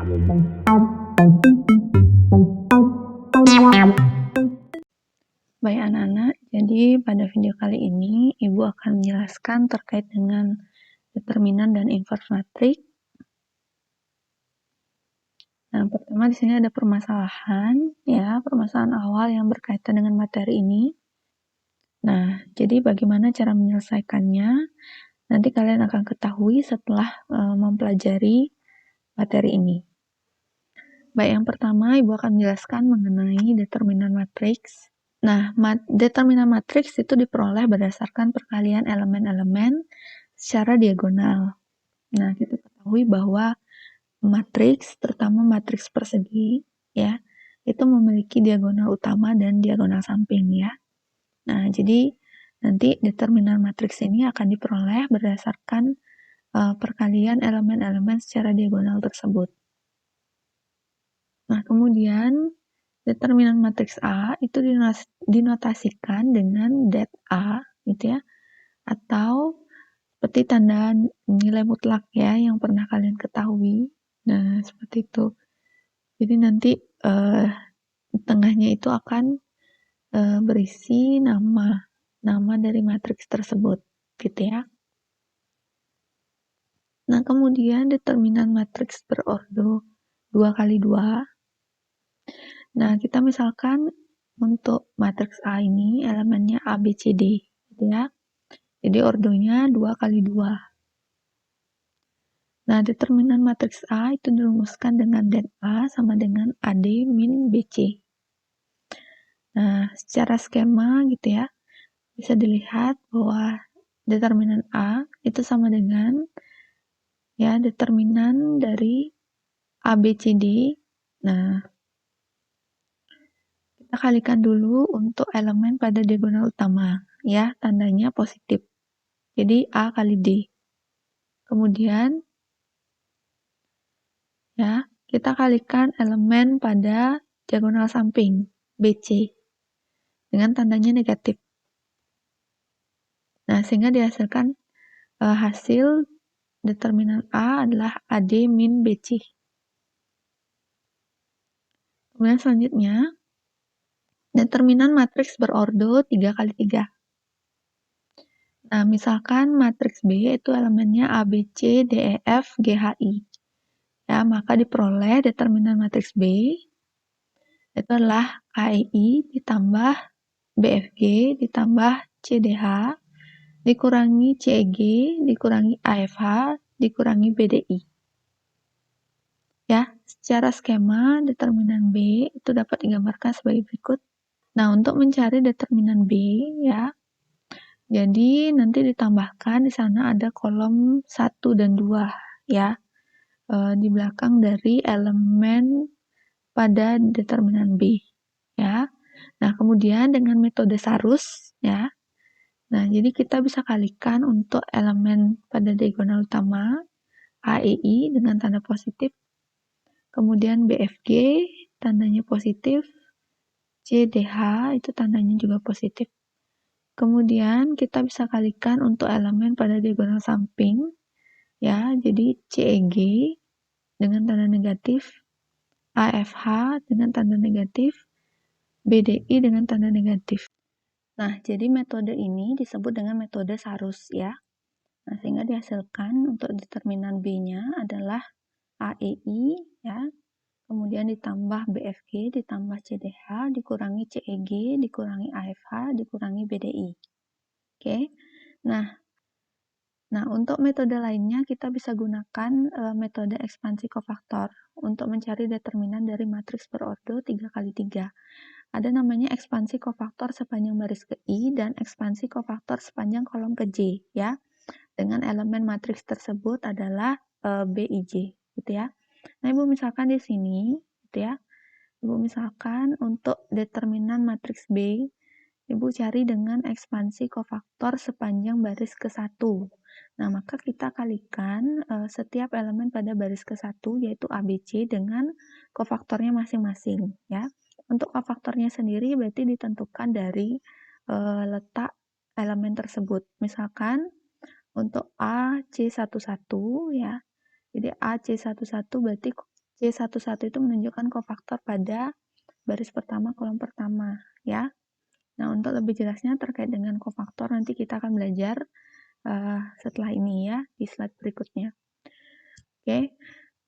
Baik anak-anak, jadi pada video kali ini Ibu akan menjelaskan terkait dengan determinan dan inverse matrix. Nah, pertama di sini ada permasalahan, ya, permasalahan awal yang berkaitan dengan materi ini. Nah, jadi bagaimana cara menyelesaikannya? Nanti kalian akan ketahui setelah mempelajari materi ini. Baik, yang pertama Ibu akan menjelaskan mengenai determinan matriks. Nah, determinan matriks itu diperoleh berdasarkan perkalian elemen-elemen secara diagonal. Nah, kita ketahui bahwa matriks, terutama matriks persegi, ya, itu memiliki diagonal utama dan diagonal samping, ya. Nah, jadi nanti determinan matriks ini akan diperoleh berdasarkan perkalian elemen-elemen secara diagonal tersebut. Nah, kemudian determinan matriks A itu dinotasikan dengan det A, gitu ya, atau seperti tanda nilai mutlak ya, yang pernah kalian ketahui. Nah, seperti itu. Jadi nanti tengahnya itu akan berisi nama dari matriks tersebut, gitu ya. Nah, kemudian determinan matriks berordo 2 kali 2. Nah, kita misalkan untuk matriks A ini elemennya A, B, C, D, gitu ya. Jadi ordonya 2 kali 2. Nah, determinan matriks A itu dirumuskan dengan det A sama dengan AD min BC. Nah, secara skema gitu ya, bisa dilihat bahwa determinan A itu sama dengan ya determinan dari ABCD. Nah, kita kalikan dulu untuk elemen pada diagonal utama, ya, tandanya positif. Jadi A kali D. Kemudian, ya, kita kalikan elemen pada diagonal samping, BC, dengan tandanya negatif. Nah, sehingga dihasilkan hasil determinan A adalah AD min BC. Kemudian selanjutnya, determinan matriks berordo 3 kali 3. Nah, misalkan matriks B itu elemennya A, B, C, D, E, F, G, H, I. Ya, maka diperoleh determinan matriks B itu adalah A, E, I ditambah B, F, G ditambah C, D, H dikurangi C, E, G dikurangi A, F, H dikurangi B, D, I. Ya, secara skema determinan B itu dapat digambarkan sebagai berikut. Nah, untuk mencari determinan B, ya, jadi nanti ditambahkan di sana ada kolom 1 dan 2, ya, di belakang dari elemen pada determinan B, ya. Nah, kemudian dengan metode Sarus, ya. Nah, jadi kita bisa kalikan untuk elemen pada diagonal utama A, E, I dengan tanda positif. Kemudian B, F, G tandanya positif. C, D, H itu tandanya juga positif. Kemudian kita bisa kalikan untuk elemen pada diagonal samping, ya. Jadi C, E, G dengan tanda negatif, A, F, H dengan tanda negatif, B, D, I dengan tanda negatif. Nah, jadi metode ini disebut dengan metode Sarus, ya. Nah, sehingga dihasilkan untuk determinan B-nya adalah A, E, I, ya. Kemudian ditambah B, F, G ditambah C, D, H dikurangi C, E, G dikurangi A, F, H dikurangi B, D, I. Oke. Nah, untuk metode lainnya kita bisa gunakan metode ekspansi kofaktor untuk mencari determinan dari matriks berordo 3 kali 3. Ada namanya ekspansi kofaktor sepanjang baris ke I dan ekspansi kofaktor sepanjang kolom ke J, ya. Dengan elemen matriks tersebut adalah B, I, J, gitu ya. Nah, Ibu misalkan di sini, gitu ya. Ibu misalkan untuk determinan matriks B, Ibu cari dengan ekspansi kofaktor sepanjang baris ke-1. Nah, maka kita kalikan setiap elemen pada baris ke-1, yaitu ABC, dengan kofaktornya masing-masing, ya. Untuk kofaktornya sendiri berarti ditentukan dari letak elemen tersebut. Misalkan untuk AC11, ya. Jadi AC11 berarti C11 itu menunjukkan kofaktor pada baris pertama kolom pertama, ya. Nah, untuk lebih jelasnya terkait dengan kofaktor nanti kita akan belajar setelah ini ya, di slide berikutnya. Oke,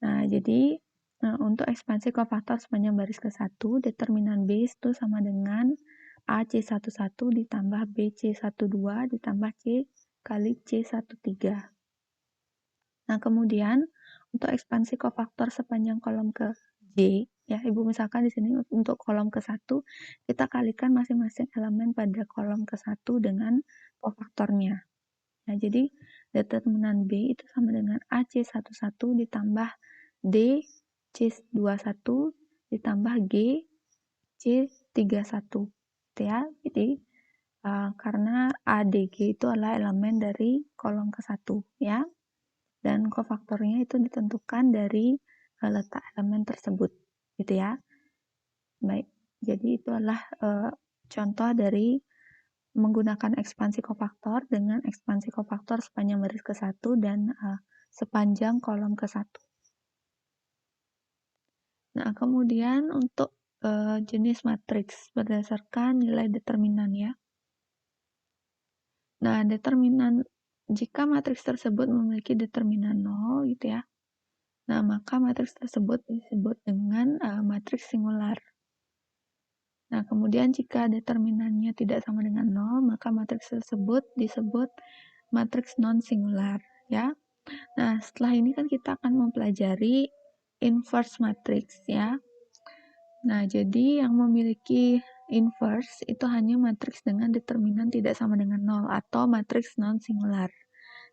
nah jadi untuk ekspansi kofaktor sepanjang baris ke-1, determinan B itu sama dengan AC11 ditambah BC12 ditambah C kali C13. Nah, kemudian untuk ekspansi kofaktor sepanjang kolom ke J, ya Ibu misalkan di sini untuk kolom ke-1, kita kalikan masing-masing elemen pada kolom ke-1 dengan kofaktornya. Nah, jadi determinan B itu sama dengan AC11 ditambah D C21 ditambah G C31. Gitu ya. Jadi, karena ADG itu adalah elemen dari kolom ke-1, ya. Dan kofaktornya itu ditentukan dari letak elemen tersebut, gitu ya. Baik, jadi itu adalah contoh dari menggunakan ekspansi kofaktor dengan ekspansi kofaktor sepanjang baris ke-1 dan sepanjang kolom ke-1. Nah, kemudian untuk jenis matriks berdasarkan nilai determinan ya. Nah, determinan jika matriks tersebut memiliki determinan 0 gitu ya. Nah, maka matriks tersebut disebut dengan matriks singular. Nah, kemudian jika determinannya tidak sama dengan 0, maka matriks tersebut disebut matriks non-singular, ya. Nah, setelah ini kan kita akan mempelajari inverse matrix, ya. Nah, jadi yang memiliki inverse itu hanya matriks dengan determinan tidak sama dengan 0 atau matriks non-singular.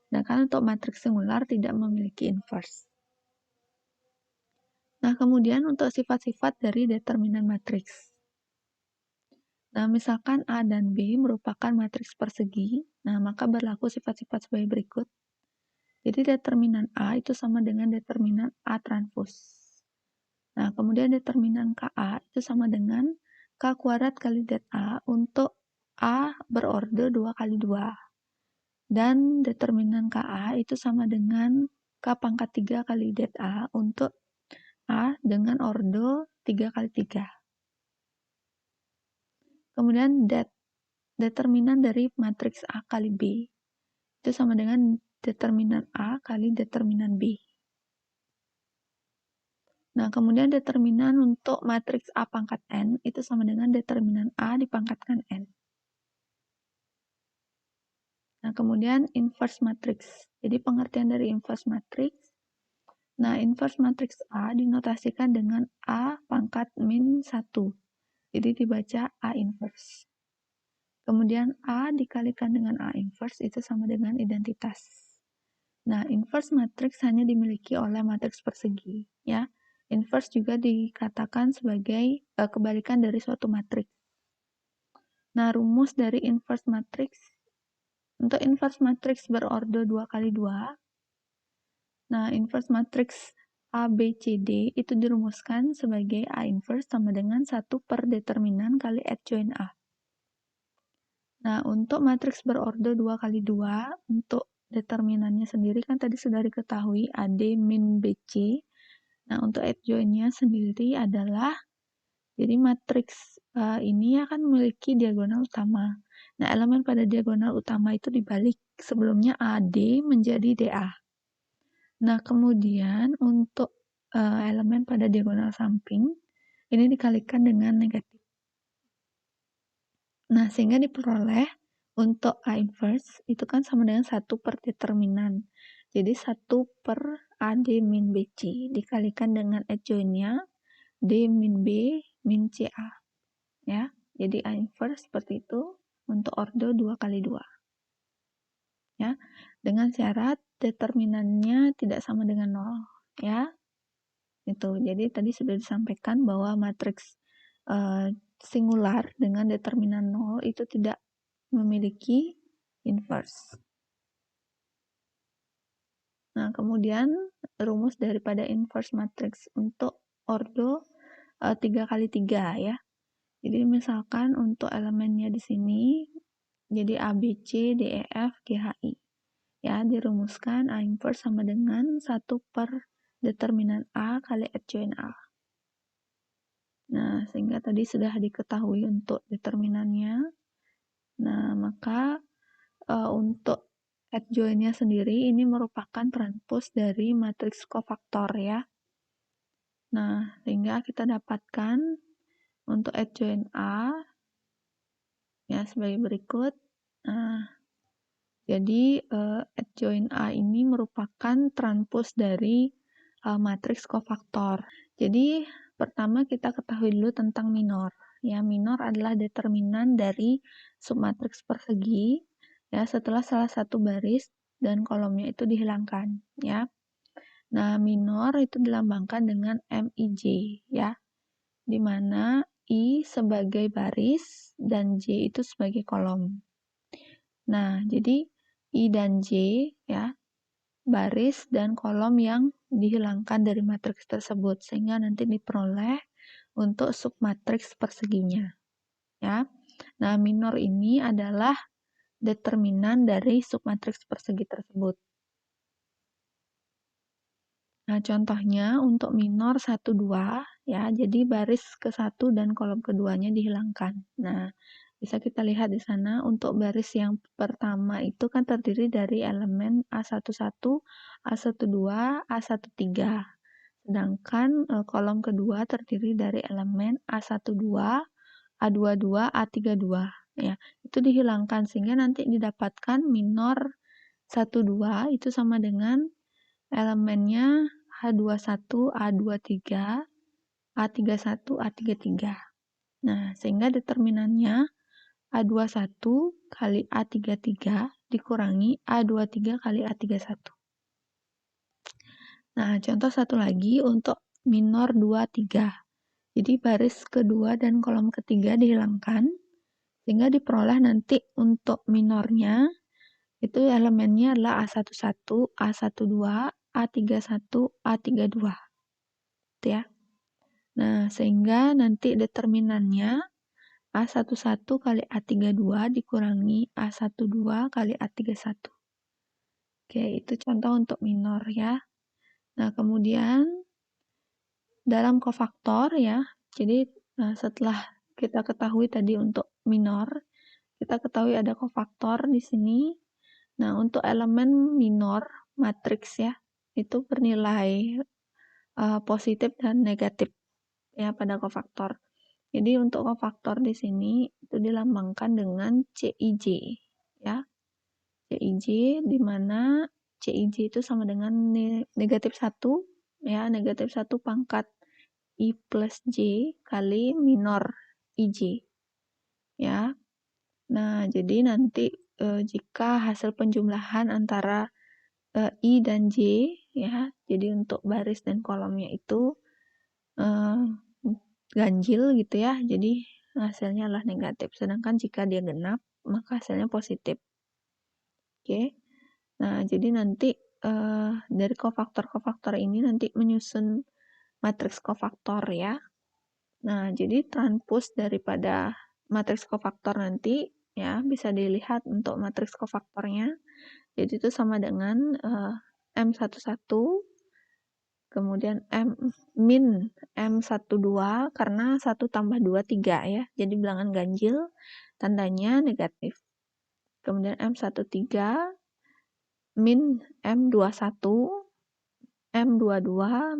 Sedangkan untuk matriks singular tidak memiliki inverse. Nah, kemudian untuk sifat-sifat dari determinan matriks. Nah, misalkan A dan B merupakan matriks persegi, nah maka berlaku sifat-sifat sebagai berikut. Jadi determinan A itu sama dengan determinan A transpos. Nah, kemudian determinan KA itu sama dengan K kuadrat kali det A untuk A berorde 2 kali 2. Dan determinan KA itu sama dengan K pangkat 3 kali det A untuk A dengan orde 3 kali 3. Kemudian determinan dari matriks A kali B itu sama dengan determinan A kali determinan B. Nah, kemudian determinan untuk matriks A pangkat N itu sama dengan determinan A dipangkatkan N. Nah, kemudian inverse matrix. Jadi pengertian dari inverse matrix. Nah, inverse matrix A dinotasikan dengan A pangkat min 1. Jadi dibaca A inverse. Kemudian A dikalikan dengan A inverse itu sama dengan identitas. Nah, inverse matrix hanya dimiliki oleh matriks persegi, ya. Inverse juga dikatakan sebagai kebalikan dari suatu matriks. Nah, rumus dari inverse matrix untuk inverse matrix berorde 2 kali 2. Nah, inverse matrix A, B, C, D itu dirumuskan sebagai A inverse sama dengan 1 per determinan kali adjoint A. Nah, untuk matriks berorde 2 kali 2, untuk determinannya sendiri kan tadi sudah diketahui AD min BC. Nah, untuk adjoint-nya sendiri adalah, jadi matriks ini akan memiliki diagonal utama. Nah, elemen pada diagonal utama itu dibalik. Sebelumnya AD menjadi DA. Nah, kemudian untuk elemen pada diagonal samping, ini dikalikan dengan negatif. Nah, sehingga diperoleh untuk A inverse itu kan sama dengan 1 per determinan. Jadi 1 per AD min BC dikalikan dengan adjoint-nya D min B min CA. Ya, jadi A inverse seperti itu untuk orde 2 kali 2. Ya, dengan syarat determinannya tidak sama dengan 0. Ya, itu. Jadi tadi sudah disampaikan bahwa matriks singular dengan determinan 0 itu tidak memiliki inverse. Nah, kemudian rumus daripada inverse matrix untuk ordo 3 kali 3 ya. Jadi misalkan untuk elemennya di sini jadi A, B, C, D, E, F, G, H, I. Ya, dirumuskan A inverse sama dengan 1 per determinan A kali adjoint A. Nah, sehingga tadi sudah diketahui untuk determinannya. Nah, maka untuk adjoint-nya sendiri ini merupakan transpose dari matriks kofaktor ya. Nah, sehingga kita dapatkan untuk adjoint A ya sebagai berikut. Nah, jadi adjoint A ini merupakan transpose dari matriks kofaktor. Jadi pertama kita ketahui dulu tentang minor. Ya, minor adalah determinan dari submatriks persegi ya setelah salah satu baris dan kolomnya itu dihilangkan ya. Nah, minor itu dilambangkan dengan MIJ ya. Di mana I sebagai baris dan J itu sebagai kolom. Nah, jadi I dan J ya baris dan kolom yang dihilangkan dari matriks tersebut sehingga nanti diperoleh untuk submatriks perseginya ya. Nah, minor ini adalah determinan dari submatriks persegi tersebut. Nah, contohnya untuk minor 1 2 ya. Jadi baris ke-1 dan kolom keduanya dihilangkan. Nah, bisa kita lihat di sana untuk baris yang pertama itu kan terdiri dari elemen A11, A12, A13. Sedangkan kolom kedua terdiri dari elemen A12, A22, A32 ya. Itu dihilangkan sehingga nanti didapatkan minor 12 itu sama dengan elemennya H21, A23, A31, A33. Nah, sehingga determinannya A21 kali A33 dikurangi A23 kali A31. Nah, contoh satu lagi untuk minor 2, 3. Jadi baris kedua dan kolom ketiga dihilangkan, sehingga diperoleh nanti untuk minornya, itu elemennya adalah A11, A12, A31, A32. Gitu ya. Nah, sehingga nanti determinannya A11 kali A32 dikurangi A12 kali A31. Oke, itu contoh untuk minor ya. Nah, kemudian dalam kofaktor ya, jadi setelah kita ketahui tadi untuk minor, kita ketahui ada kofaktor di sini. Nah, untuk elemen minor matriks ya, itu bernilai positif dan negatif ya pada kofaktor. Jadi untuk kofaktor di sini itu dilambangkan dengan CIJ ya. CIJ di mana CIJ itu sama dengan negatif 1 ya, negatif 1 pangkat I plus J kali minor IJ ya. Nah, jadi nanti jika hasil penjumlahan antara I dan J ya, jadi untuk baris dan kolomnya itu ganjil gitu ya, jadi hasilnya adalah negatif. Sedangkan jika dia genap, maka hasilnya positif. Oke. Nah, jadi nanti dari kofaktor-kofaktor ini nanti menyusun matriks kofaktor ya. Nah, jadi transpose daripada matriks kofaktor nanti ya bisa dilihat untuk matriks kofaktornya. Jadi itu sama dengan M11 kemudian min M12 karena 1 tambah 2 3 ya. Jadi bilangan ganjil tandanya negatif. Kemudian M13 min M21 M22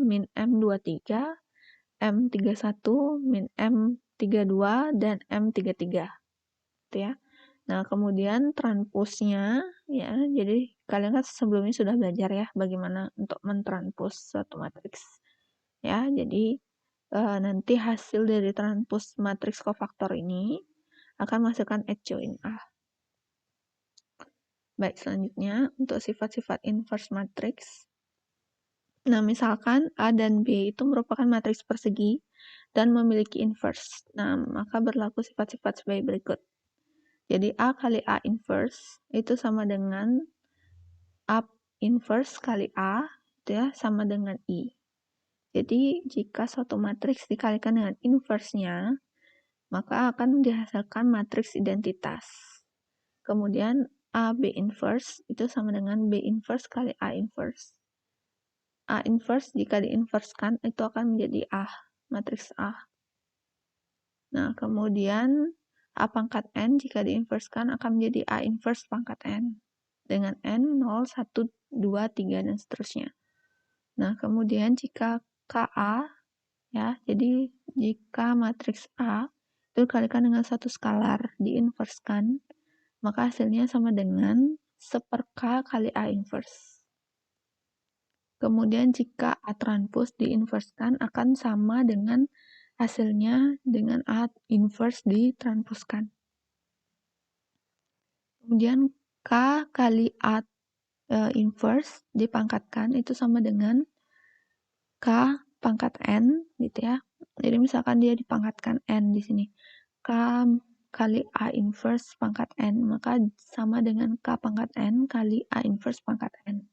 min M23 M31 min M32 dan M33 gitu ya. Nah, kemudian transpose-nya ya, jadi kalian kan sebelumnya sudah belajar ya bagaimana untuk mentranspose suatu matriks. Ya, jadi nanti hasil dari transpose matriks kofaktor ini akan menghasilkan adjoint A. Baik, selanjutnya untuk sifat-sifat inverse matriks. Nah, misalkan A dan B itu merupakan matriks persegi dan memiliki inverse. Nah, maka berlaku sifat-sifat sebagai berikut. Jadi A kali A inverse itu sama dengan A inverse kali A itu ya sama dengan I. Jadi jika suatu matriks dikalikan dengan inverse-nya, maka akan dihasilkan matriks identitas. Kemudian A B inverse itu sama dengan B inverse kali A inverse. A inverse jika diinverskan itu akan menjadi A, matriks A. Nah, kemudian A pangkat N jika diinverskan akan menjadi A inverse pangkat N. Dengan N 0, 1, 2, 3, dan seterusnya. Nah, kemudian jika KA, ya, jadi jika matriks A itu dikalikan dengan satu skalar, diinverskan, maka hasilnya sama dengan 1/K kali A inverse. Kemudian jika A transpose diinverskan akan sama dengan hasilnya dengan A inverse ditransposkan. Kemudian K kali A inverse dipangkatkan itu sama dengan K pangkat N gitu ya. Jadi misalkan dia dipangkatkan N di sini. K kali A inverse pangkat N, maka sama dengan K pangkat N kali A inverse pangkat N.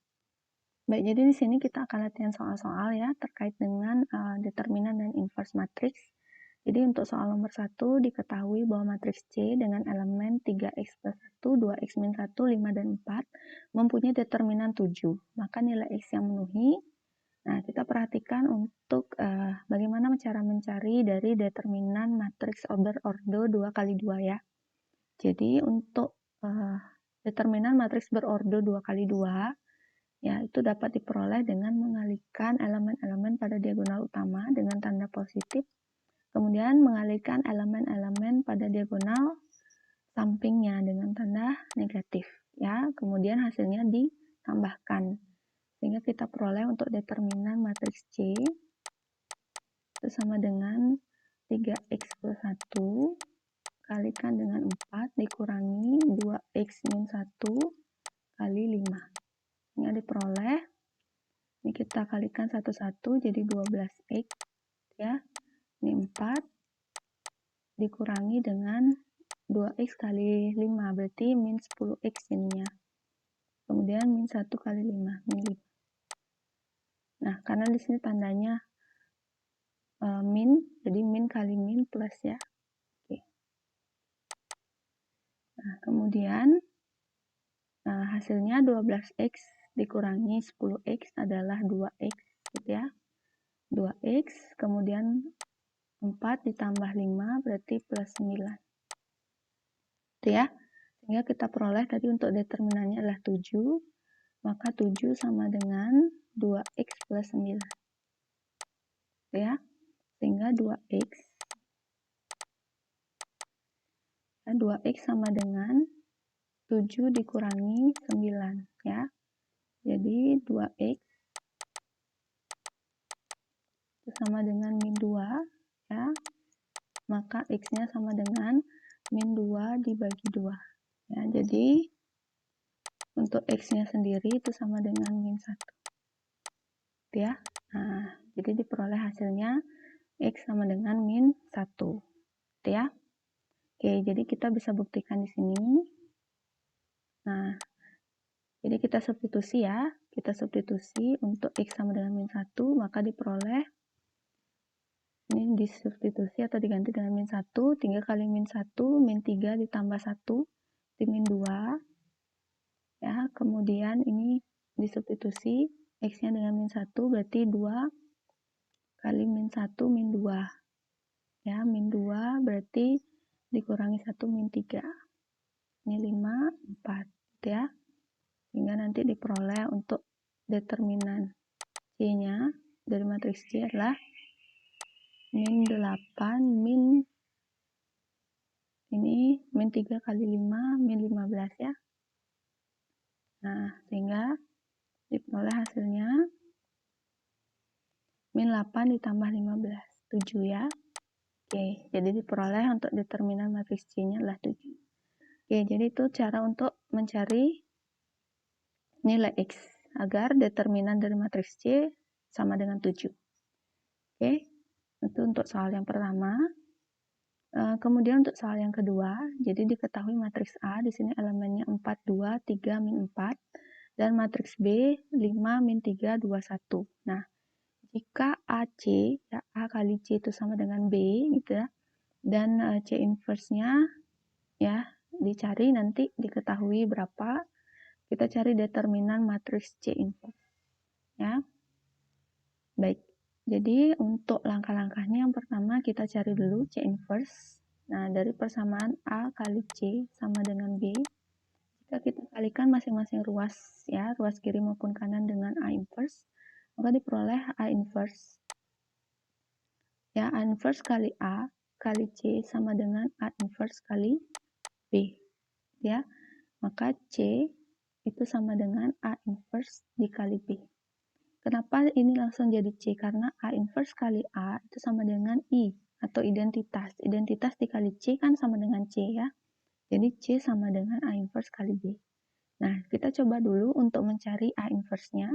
Baik, jadi di sini kita akan latihan soal-soal ya terkait dengan determinan dan inverse matriks. Jadi untuk soal nomor 1 diketahui bahwa matriks C dengan elemen 3x plus 1, 2x min 1, 5, dan 4 mempunyai determinan 7. Maka nilai x yang memenuhi. Nah, kita perhatikan untuk bagaimana cara mencari dari determinan matriks berordo 2 kali 2 ya. Jadi untuk determinan matriks berordo 2 kali 2 ya, itu dapat diperoleh dengan mengalihkan elemen-elemen pada diagonal utama dengan tanda positif, kemudian mengalihkan elemen-elemen pada diagonal sampingnya dengan tanda negatif, ya. Kemudian hasilnya ditambahkan, sehingga kita peroleh untuk determinan matriks C itu sama dengan 3x plus 1 kalikan dengan 4 dikurangi 2x min 1 kali 5. Sehingga diperoleh, ini kita kalikan satu-satu jadi 12x ya. Ini 4 dikurangi dengan 2x kali 5 berarti min 10x jadinya. Kemudian min 1 kali 5 min 5. Nah, karena di sini tandanya min, jadi min kali min plus ya. Oke. Nah, kemudian hasilnya 12x dikurangi 10x adalah 2x gitu ya. 2x kemudian 4 ditambah 5 berarti plus 9. Itu ya. Sehingga kita peroleh tadi untuk determinannya adalah 7. Maka 7 sama dengan 2x plus 9. Itu ya. Sehingga 2x sama dengan 7 dikurangi 9 ya. Jadi 2x itu sama dengan min 2 ya. Maka x-nya sama dengan min 2 dibagi 2. Ya, jadi untuk x-nya sendiri itu sama dengan min 1. Gitu ya. Nah, jadi diperoleh hasilnya x sama dengan min 1. Gitu ya. Oke, jadi kita bisa buktikan di sini. Nah, jadi kita substitusi ya. Kita substitusi untuk x sama dengan min 1, maka diperoleh ini disubstitusi atau diganti dengan min 1, 3 kali min 1, min 3 ditambah 1, di min 2. Ya, kemudian ini disubstitusi x-nya dengan min 1 berarti 2 kali min 1 min 2. Ya, min 2 berarti dikurangi 1 min 3. Ini 5, 4 gitu ya. Sehingga nanti diperoleh untuk determinan C-nya dari matriks C adalah min 8 min ini min 3 kali 5 min 15 ya. Nah, sehingga diperoleh hasilnya min 8 ditambah 15, 7 ya. Oke, jadi diperoleh untuk determinan matriks C-nya adalah 7. Oke, jadi itu cara untuk mencari nilai X agar determinan dari matriks C sama dengan 7. Oke, itu untuk soal yang pertama. Kemudian untuk soal yang kedua, jadi diketahui matriks A di sini elemennya 4, 2, 3, min 4, dan matriks B 5, min 3, 2, 1. Nah, jika AC, ya A kali C itu sama dengan B gitu ya, dan C inverse-nya ya dicari nanti diketahui berapa, kita cari determinan matriks C inverse ya. Baik, jadi untuk langkah-langkahnya yang pertama kita cari dulu C inverse. Nah, dari persamaan A kali C sama dengan B, jika kita kalikan masing-masing ruas ya, ruas kiri maupun kanan dengan A inverse, maka diperoleh A inverse. Ya, A inverse kali A kali C sama dengan A inverse kali B. Ya, maka C itu sama dengan A inverse dikali B. Kenapa ini langsung jadi C? Karena A inverse kali A itu sama dengan I atau identitas. Identitas dikali C kan sama dengan C ya. Jadi C sama dengan A inverse kali B. Nah, kita coba dulu untuk mencari A inverse-nya.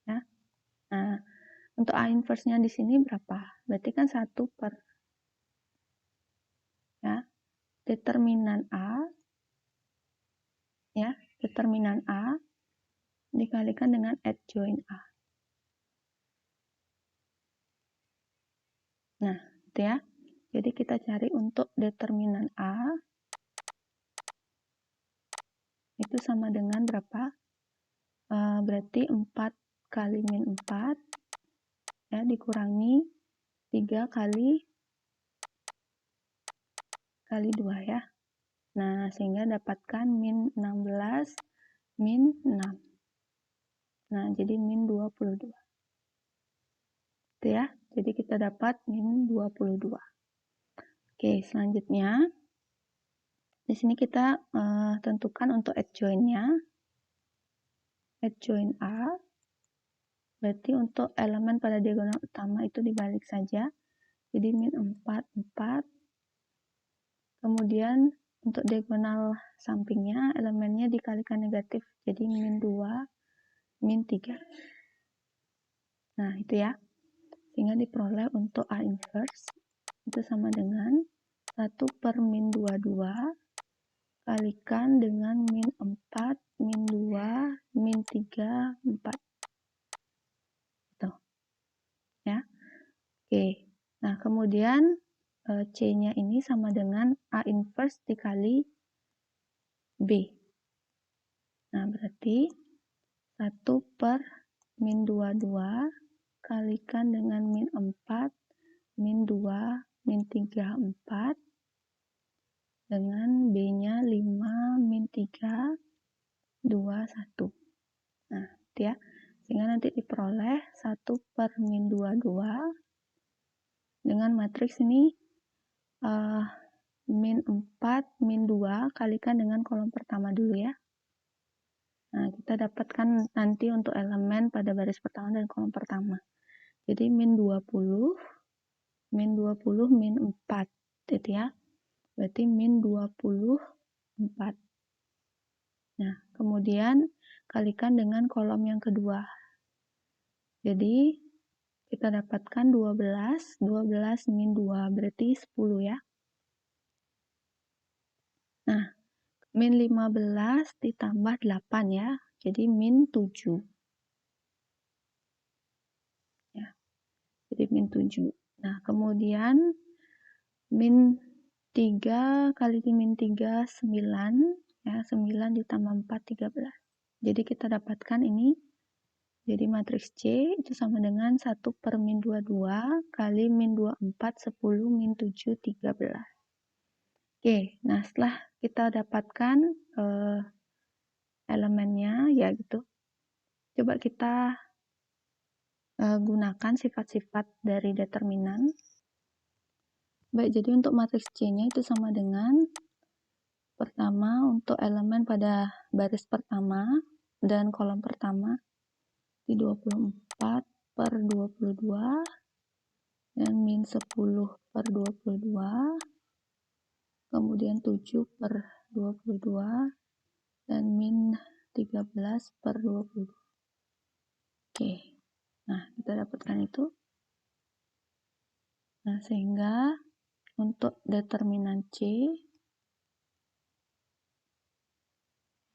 Ya. Nah, untuk A inverse-nya di sini berapa? Berarti kan 1 per ya, determinan A ya, determinan A dikalikan dengan adjoint A. Nah, itu ya. Jadi kita cari untuk determinan A itu sama dengan berapa? Berarti 4 kali min 4 ya, dikurangi 3 kali 2 ya. Nah, sehingga dapatkan min 16 min 6. Nah, jadi min 22. Itu ya. Jadi kita dapat min 22. Oke, selanjutnya di sini kita tentukan untuk adjoint-nya. Adjoint A. Berarti untuk elemen pada diagonal utama itu dibalik saja. Jadi min 4, 4. Kemudian untuk diagonal sampingnya, elemennya dikalikan negatif. Jadi min 2, min 3. Nah, itu ya. Sehingga diperoleh untuk A inverse itu sama dengan 1 per min 22 kalikan dengan min 4, min 2, min 3, 4. Tuh. Ya. Oke. Nah, kemudian C-nya ini sama dengan A inverse dikali B. Nah, berarti 1 per min 22 kalikan dengan min 4, min 2, min 3, 4 dengan B-nya 5, min 3, 2, 1. Nah, itu ya. Sehingga nanti diperoleh 1 per min 22 dengan matriks ini min 4, min 2 kalikan dengan kolom pertama dulu ya. Nah, kita dapatkan nanti untuk elemen pada baris pertama dan kolom pertama. Jadi min 20, min 20, min 4. Itu ya. Berarti min 24. Nah, kemudian kalikan dengan kolom yang kedua. Jadi, kita dapatkan 12, 12 min 2, berarti 10 ya. Nah, min 15 ditambah 8 ya, jadi min 7. Ya, jadi min 7. Nah, kemudian min 3 kali min 3, 9. Ya, 9 ditambah 4, 13. Jadi kita dapatkan ini, jadi matriks C itu sama dengan 1 per min 22 kali min 24, 10, min 7, 13. Oke, nah setelah kita dapatkan elemennya, ya gitu. Coba kita gunakan sifat-sifat dari determinan. Baik, jadi untuk matriks C-nya itu sama dengan pertama untuk elemen pada baris pertama dan kolom pertama di 24 per 22 dan min 10 per 22, kemudian 7 per 22 dan min 13 per 22. Oke, nah kita dapatkan itu. Nah, sehingga untuk determinan C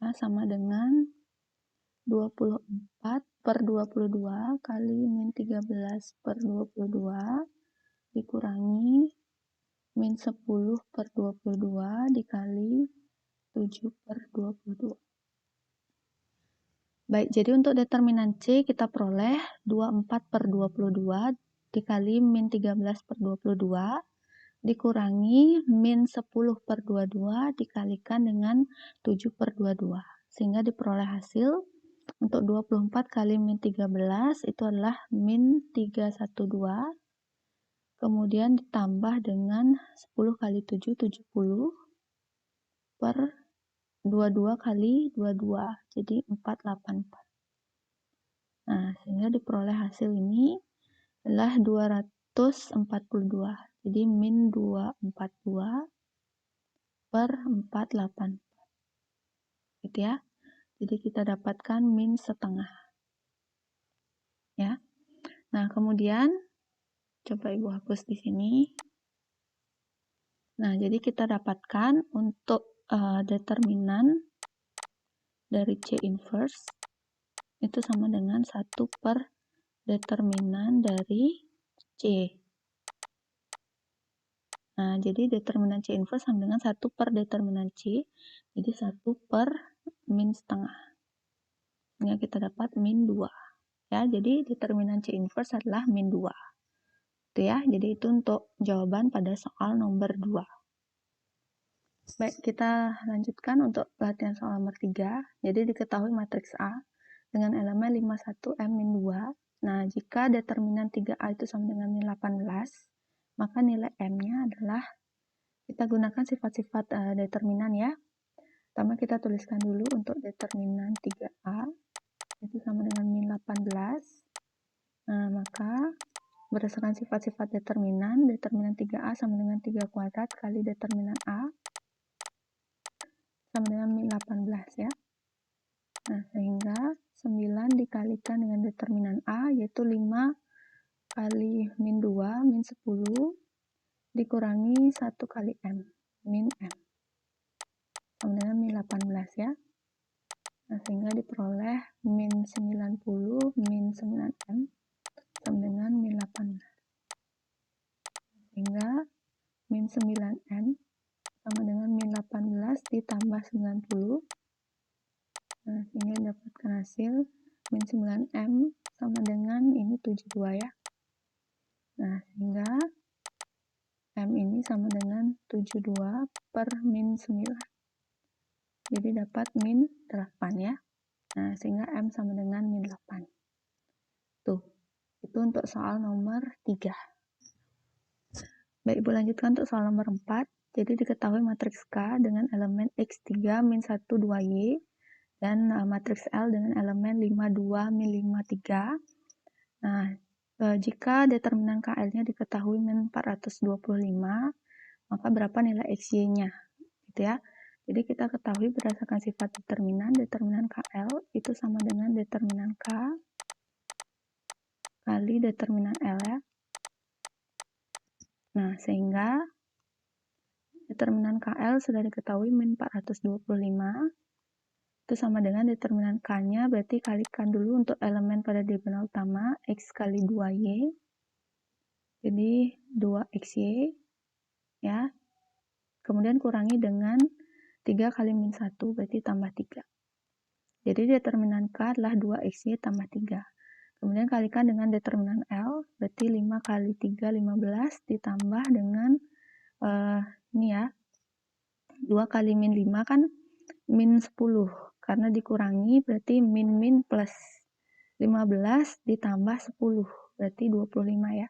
ya, sama dengan 24 per 22 kali min 13 per 22 dikurangi min 10 per 22 dikali 7 per 22. Baik, jadi untuk determinan C kita peroleh 24 per 22 dikali min 13 per 22 dikurangi min 10 per 22 dikalikan dengan 7 per 22. Sehingga diperoleh hasil untuk 24 kali min 13 itu adalah min 312. Kemudian ditambah dengan 10 kali 7, 70 per 22 kali 22, jadi 484. Nah, sehingga diperoleh hasil ini adalah 242. Jadi min 242 per 484. Gitu ya. Jadi kita dapatkan min setengah. Ya. Nah, kemudian coba Ibu hapus di sini. Nah, jadi kita dapatkan untuk determinan dari C inverse itu sama dengan 1 per determinan dari C. Nah, jadi determinan C inverse sama dengan 1 per determinan C. Jadi 1 per min setengah. Sehingga kita dapat min 2. Ya, jadi determinan C inverse adalah min 2. Itu ya, jadi itu untuk jawaban pada soal nomor 2. Baik, kita lanjutkan untuk latihan soal nomor 3. Jadi diketahui matriks A dengan elemen 51 M min 2. Nah, jika determinan 3A itu sama dengan min 18, maka nilai M-nya adalah, kita gunakan sifat-sifat determinan ya. Pertama kita tuliskan dulu untuk determinan 3A, itu sama dengan min 18. Nah, maka berdasarkan sifat-sifat determinan 3A sama dengan 3 kuadrat kali determinan A, sama dengan min 18 ya. Nah, sehingga 9 dikalikan dengan determinan A, yaitu 5 kali min 2, min 10, dikurangi 1 kali M, min M. Sama dengan min 18 ya. Nah, sehingga diperoleh min 90, min 9M, sama dengan min 18. Sehingga min 9M sama dengan min 18 ditambah 90. Nah, sehingga dapatkan hasil min 9M sama dengan ini 72 ya. Nah, sehingga M ini sama dengan 72 per min 9. Jadi dapat min 8 ya. Nah, sehingga M sama dengan min 8. Tuh, itu untuk soal nomor 3. Baik, Ibu lanjutkan untuk soal nomor 4. Jadi diketahui matriks K dengan elemen X3 min 1, 2Y dan matriks L dengan elemen 5, 2, min 5, 3. Nah, jika determinan KL-nya diketahui min 425, maka berapa nilai XY-nya? Gitu ya. Jadi kita ketahui berdasarkan sifat determinan KL itu sama dengan determinan K kali determinan L ya. Nah, sehingga determinan KL sudah diketahui min 425 itu sama dengan determinan K-nya, berarti kalikan dulu untuk elemen pada diagonal utama X kali 2Y, jadi 2XY ya, kemudian kurangi dengan 3 kali min 1, berarti tambah 3. Jadi determinan K adalah 2XY tambah 3. Kemudian kalikan dengan determinan L, berarti 5 kali 3, 15, ditambah dengan ini ya, 2 kali min 5 kan min 10, karena dikurangi berarti min plus 15 ditambah 10, berarti 25 ya.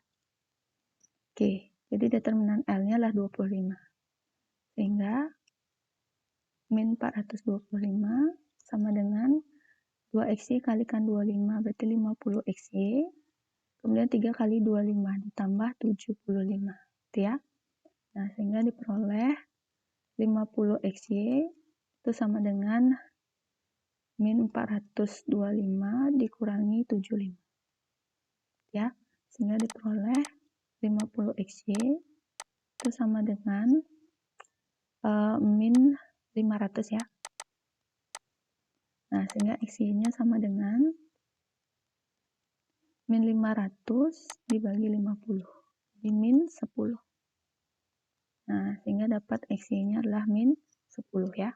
Oke, jadi determinan L-nya adalah 25. Sehingga min 425 sama dengan 2XY kalikan 25, berarti 50XY. Kemudian 3 kali 25 ditambah 75. Gitu ya. Nah, sehingga diperoleh 50XY itu sama dengan min 425 dikurangi 75. Ya, sehingga diperoleh 50XY itu sama dengan min 500 ya. Nah, sehingga XY-nya sama dengan min 500 dibagi 50. Jadi min 10. Nah, sehingga dapat XY-nya adalah min 10 ya.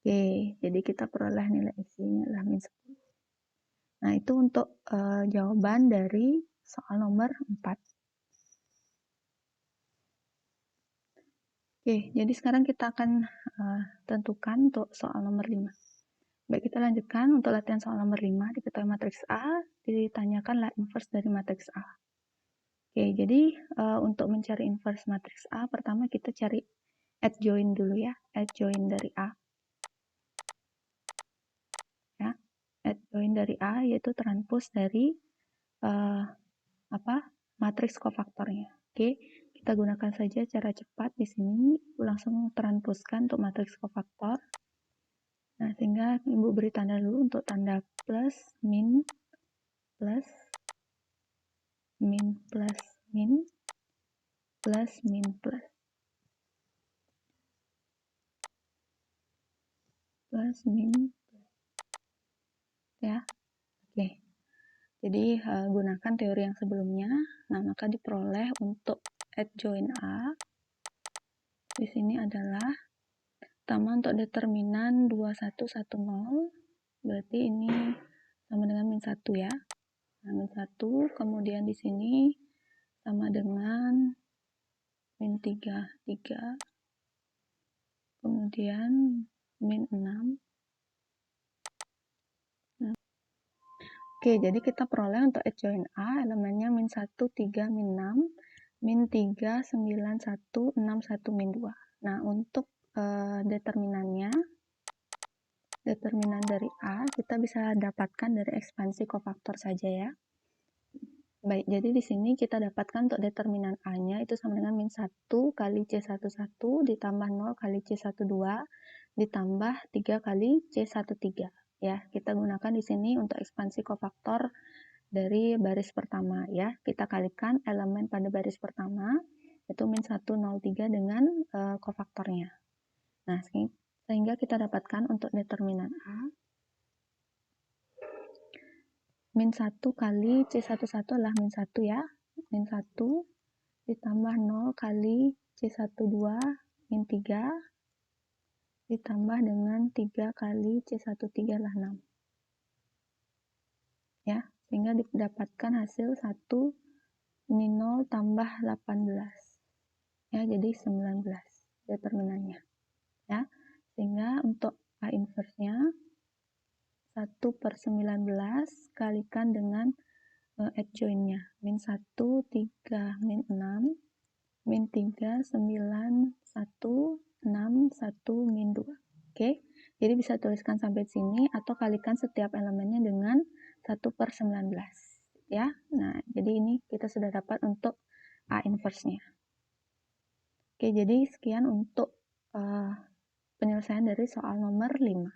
Oke, jadi kita peroleh nilai XY-nya adalah min 10. Nah, itu untuk jawaban dari soal nomor 4. Oke, jadi sekarang kita akan tentukan untuk soal nomor 5. Baik, kita lanjutkan untuk latihan soal nomor 5. Diketahui matriks A, ditanyakanlah inverse dari matriks A. Oke, jadi untuk mencari inverse matriks A, pertama kita cari adjoint dulu ya, adjoint dari A. Ya, adjoint dari A yaitu transpose dari matriks kofaktornya. Oke, kita gunakan saja cara cepat di sini, langsung transpose-kan untuk matriks kofaktor. Nah, sehingga Ibu beri tanda dulu untuk tanda plus, min, plus, min, plus, min, plus, min, plus. Plus, min, plus. Ya, oke. Jadi, gunakan teori yang sebelumnya. Nah, maka diperoleh untuk adjoint A. Di sini adalah pertama untuk determinan 2110, berarti ini sama dengan min 1 ya. Nah, min 1, kemudian di sini sama dengan min 3, kemudian min 6. Nah. Oke, jadi kita peroleh untuk adjoint A, elemennya min 1, 3, min 6, min 3, 9, 1, 6, 1, min 2. Nah, untuk determinannya, determinan dari A, kita bisa dapatkan dari ekspansi kofaktor saja ya. Baik, jadi di sini kita dapatkan untuk determinan A-nya itu sama dengan min 1 kali C11 ditambah 0 kali C12 ditambah 3 kali C13. Ya, kita gunakan di sini untuk ekspansi kofaktor dari baris pertama ya. Kita kalikan elemen pada baris pertama itu min 103 dengan kofaktornya. Nah, sehingga kita dapatkan untuk determinan A min 1 kali C11 adalah min 1 ya. Min 1 ditambah 0 kali C12 min 3 ditambah dengan 3 kali C13 adalah 6. Ya, sehingga didapatkan hasil 1 min 0 tambah 18. Ya, jadi 19 determinannya. Ya, sehingga untuk A inverse-nya 1/19 kalikan dengan adjoint-nya min 1, 3, min 6, min 3, 9, 1, 6, 1, min 2. Oke, jadi bisa tuliskan sampai sini atau kalikan setiap elemennya dengan 1/19. Ya, nah jadi ini kita sudah dapat untuk A inverse-nya. Oke, jadi sekian untuk penyelesaian dari soal nomor 5.